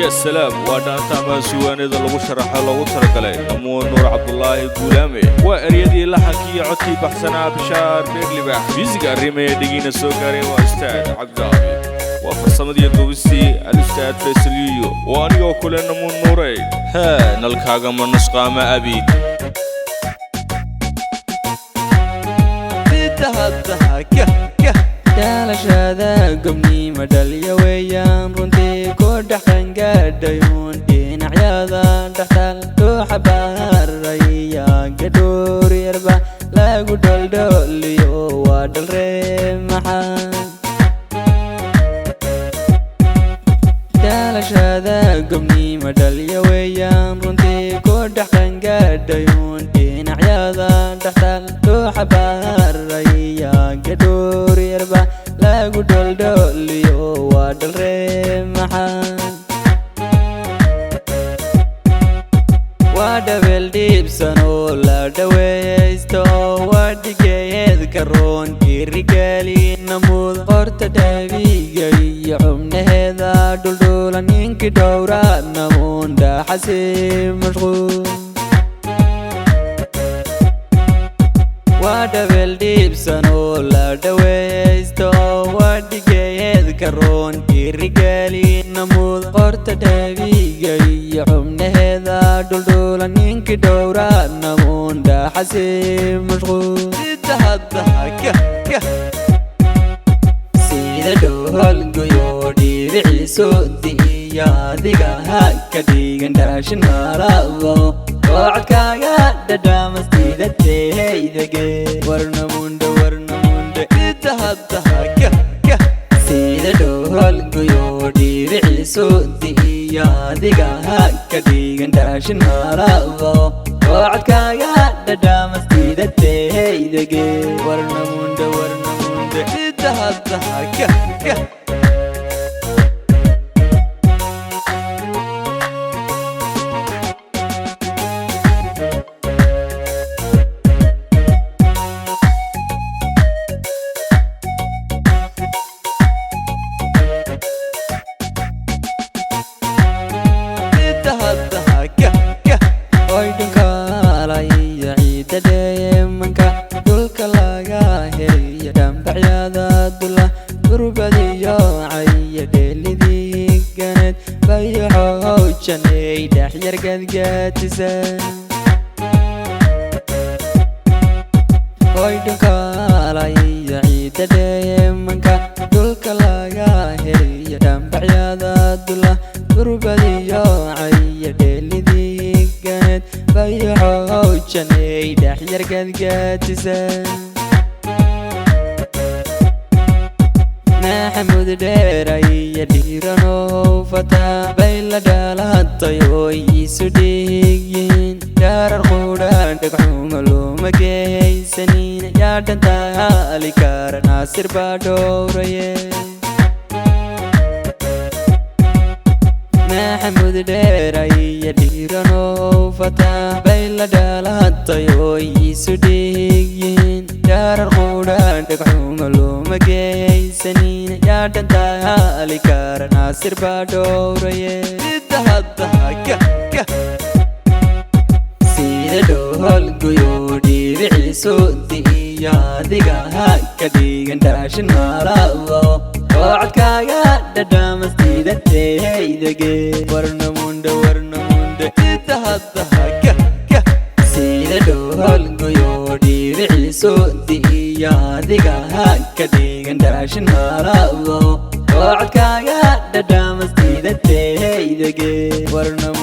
يا سلام ودانتا ما سوانيدا لوgu sharaxo loogu talagalay Namuun Nuur Cabdullaahi Guulaame waa eryadii la xakiyo codkii baxsanaa Bishaar Beerlibaax musiga rimay dhigina soo gaaray waa ustaad Cabdaabi waa farsamadii duubistii al-ustaad Vedio waa anigoo kule Namuun Nuuray nalkaaga ma nusqaama abid daalashada gobni madaliya weeyaan runtii ku dhaxan gaadhayuun dhinacyada dhaxal dhuuxa baaraya gadhoor yarba lagu dholdholiyo waa dhalree maxaan daalashada gobni madaliya weeyaan runtii ku dhaxan gaadhayuun dhinacyada dhaxal dhuuxa baaraya gadhoor yarba lagu dholdholiyo waa dhalree maxaan waa dhabeel dhiibsan oo la dhaweysto waa dhigeed karoon dhiirigali namuud qorta dhaabiga iyo xubnaheeda dhuldhula ninkii dhowra namuun dhaxasi mashquul waa dhabeel dhiibsan oo la dhaweysto waa dhigeed karoon dhiirigali namuud qorta dhaabiga iyo xubnaheeda dhuldhula ninkii dhowra namuun dhaxasi mashquul sida dhool goyo dhibiciiso diiya adiga ha ka dhigan dhaashin malabo codkaaga dhadhaamastida teeydage warnamunda sida dhool goyo dhibiciiso diiya adiga ha ka dhigan dhaashin malabo codkaaga dhadhaamastida teeydage warnamunda dhulka laga heliya dhambacyada dula gurbadiyo caya dheelidii ganeed bayaxoojanay dhexyar gadgaadisa hoydhunkaalaya ciida dheemanka dhulka laga heliya dhambacyada dula gurbadiyo caya dheelidii ganeed bayaxoojanay dhexyar gadgaadisa maxamuud dheeraya dhiiranoo fataa bay la dhaalatay oo iisu dhigyihiin dhaarar quudhaan dhagxuma looma geysanin yaa dhantaali kara naasir baa dhowraye maxamuud dheeraya dhiiranoo fataa bay la dhaalatay oo iisu dhigyihiin dhaarar quudhaan dhagxuma looma geysanin yaa dhantaali kara naasir baa dhowraye sida dhool goyo dhibiciiso diiya adiga ha ka dhigan dhaashin malabo codkaaga dhadhaamastida teeydage warnamunda sida dhool goyo dhibiciiso diiya adiga ha ka dhigan dhaashin malabo codkaaga dhadhaamastida teeydage warnamunda